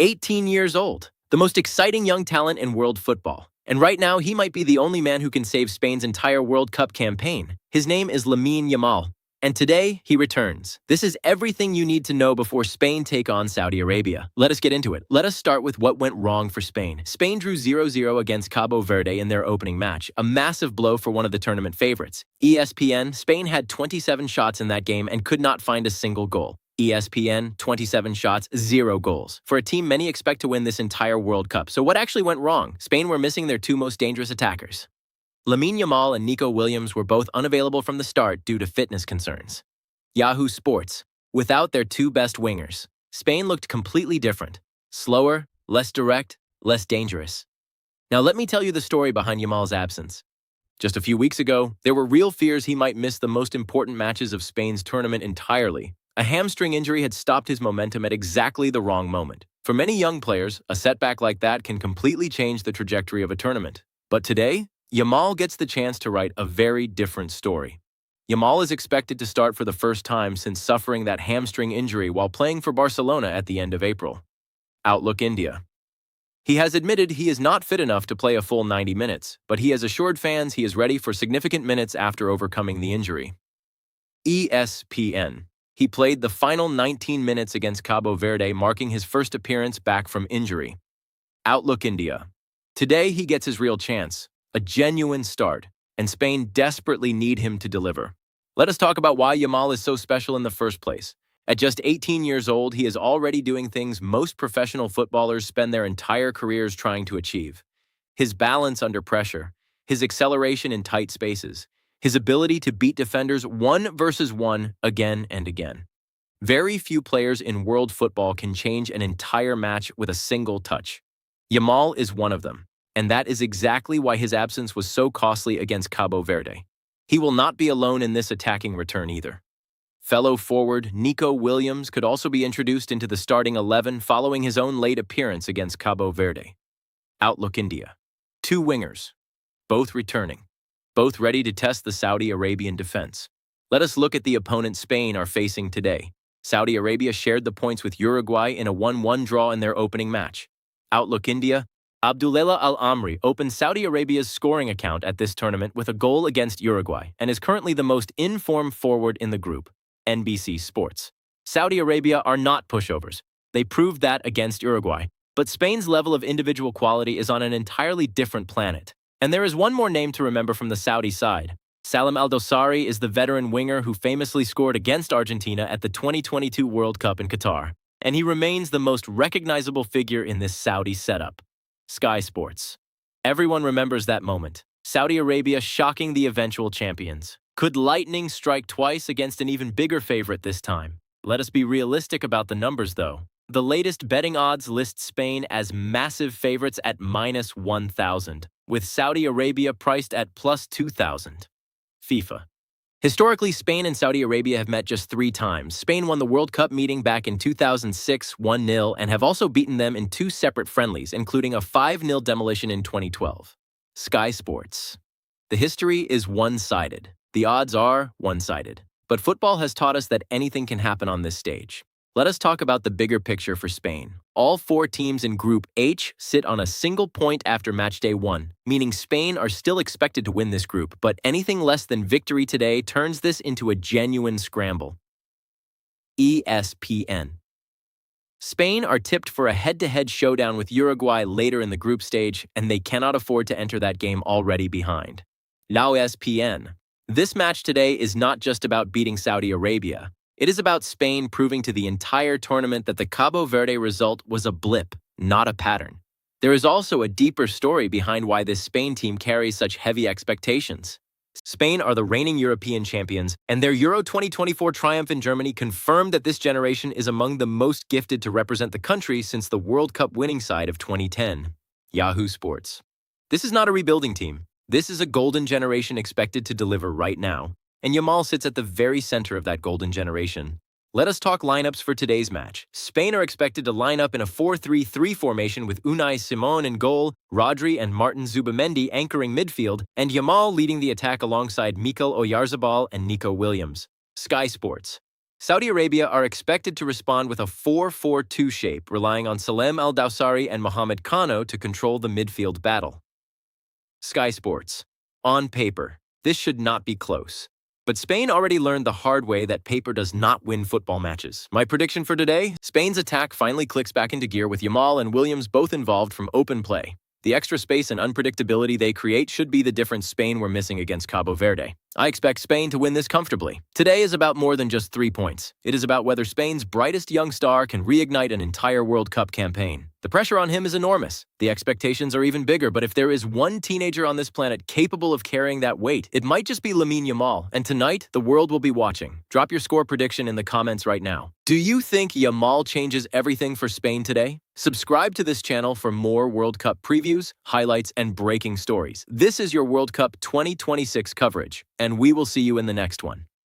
18 years old, the most exciting young talent in world football. And right now, he might be the only man who can save Spain's entire World Cup campaign. His name is Lamine Yamal, and today he returns. This is everything you need to know before Spain take on Saudi Arabia. Let us get into it. Let us start with what went wrong for Spain. Spain drew 0-0 against Cabo Verde in their opening match, a massive blow for one of the tournament favorites. ESPN, Spain had 27 shots in that game and could not find a single goal. ESPN, 27 shots, 0 goals. For a team many expect to win this entire World Cup. So what actually went wrong? Spain were missing their two most dangerous attackers. Lamine Yamal and Nico Williams were both unavailable from the start due to fitness concerns. Yahoo Sports, without their two best wingers, Spain looked completely different. Slower, less direct, less dangerous. Now let me tell you the story behind Yamal's absence. Just a few weeks ago, there were real fears he might miss the most important matches of Spain's tournament entirely. A hamstring injury had stopped his momentum at exactly the wrong moment. For many young players, a setback like that can completely change the trajectory of a tournament. But today, Yamal gets the chance to write a very different story. Yamal is expected to start for the first time since suffering that hamstring injury while playing for Barcelona at the end of April. Outlook India. He has admitted he is not fit enough to play a full 90 minutes, but he has assured fans he is ready for significant minutes after overcoming the injury. ESPN. He played the final 19 minutes against Cabo Verde, marking his first appearance back from injury. Outlook India. Today he gets his real chance, a genuine start, and Spain desperately need him to deliver. Let us talk about why Yamal is so special in the first place. At just 18 years old, he is already doing things most professional footballers spend their entire careers trying to achieve. His balance under pressure, his acceleration in tight spaces, his ability to beat defenders 1 versus 1 again and again. Very few players in world football can change an entire match with a single touch. Yamal is one of them, and that is exactly why his absence was so costly against Cabo Verde. He will not be alone in this attacking return either. Fellow forward Nico Williams could also be introduced into the starting 11 following his own late appearance against Cabo Verde. Outlook India. 2 wingers, both returning, both ready to test the Saudi Arabian defense. Let us look at the opponent Spain are facing today. Saudi Arabia shared the points with Uruguay in a 1-1 draw in their opening match. Outlook India. Abdullah Al-Amri opened Saudi Arabia's scoring account at this tournament with a goal against Uruguay and is currently the most in-form forward in the group. NBC Sports. Saudi Arabia are not pushovers. They proved that against Uruguay. But Spain's level of individual quality is on an entirely different planet. And there is one more name to remember from the Saudi side. Salim Al-Dosari is the veteran winger who famously scored against Argentina at the 2022 World Cup in Qatar. And he remains the most recognizable figure in this Saudi setup. Sky Sports. Everyone remembers that moment. Saudi Arabia shocking the eventual champions. Could lightning strike twice against an even bigger favorite this time? Let us be realistic about the numbers, though. The latest betting odds list Spain as massive favorites at -1,000, with Saudi Arabia priced at +2,000. FIFA. Historically, Spain and Saudi Arabia have met just 3 times. Spain won the World Cup meeting back in 2006 1-0 and have also beaten them in 2 separate friendlies, including a 5-0 demolition in 2012. Sky Sports. The history is one-sided. The odds are one-sided. But football has taught us that anything can happen on this stage. Let us talk about the bigger picture for Spain. All 4 teams in Group H sit on a single point after Matchday 1, meaning Spain are still expected to win this group, but anything less than victory today turns this into a genuine scramble. ESPN. Spain are tipped for a head-to-head showdown with Uruguay later in the group stage, and they cannot afford to enter that game already behind. ESPN. This match today is not just about beating Saudi Arabia. It is about Spain proving to the entire tournament that the Cabo Verde result was a blip, not a pattern. There is also a deeper story behind why this Spain team carries such heavy expectations. Spain are the reigning European champions, and their Euro 2024 triumph in Germany confirmed that this generation is among the most gifted to represent the country since the World Cup winning side of 2010. Yahoo Sports. This is not a rebuilding team. This is a golden generation expected to deliver right now. And Yamal sits at the very center of that golden generation. Let us talk lineups for today's match. Spain are expected to line up in a 4-3-3 formation with Unai Simon in goal, Rodri and Martin Zubimendi anchoring midfield, and Yamal leading the attack alongside Mikel Oyarzabal and Nico Williams. Sky Sports. Saudi Arabia are expected to respond with a 4-4-2 shape, relying on Salem Al-Dawsari and Mohamed Kano to control the midfield battle. Sky Sports. On paper, this should not be close. But Spain already learned the hard way that paper does not win football matches. My prediction for today? Spain's attack finally clicks back into gear with Yamal and Williams both involved from open play. The extra space and unpredictability they create should be the difference Spain were missing against Cabo Verde. I expect Spain to win this comfortably. Today is about more than just 3 points. It is about whether Spain's brightest young star can reignite an entire World Cup campaign. The pressure on him is enormous. The expectations are even bigger, but if there is one teenager on this planet capable of carrying that weight, it might just be Lamine Yamal, and tonight, the world will be watching. Drop your score prediction in the comments right now. Do you think Yamal changes everything for Spain today? Subscribe to this channel for more World Cup previews, highlights, and breaking stories. This is your World Cup 2026 coverage, and we will see you in the next one.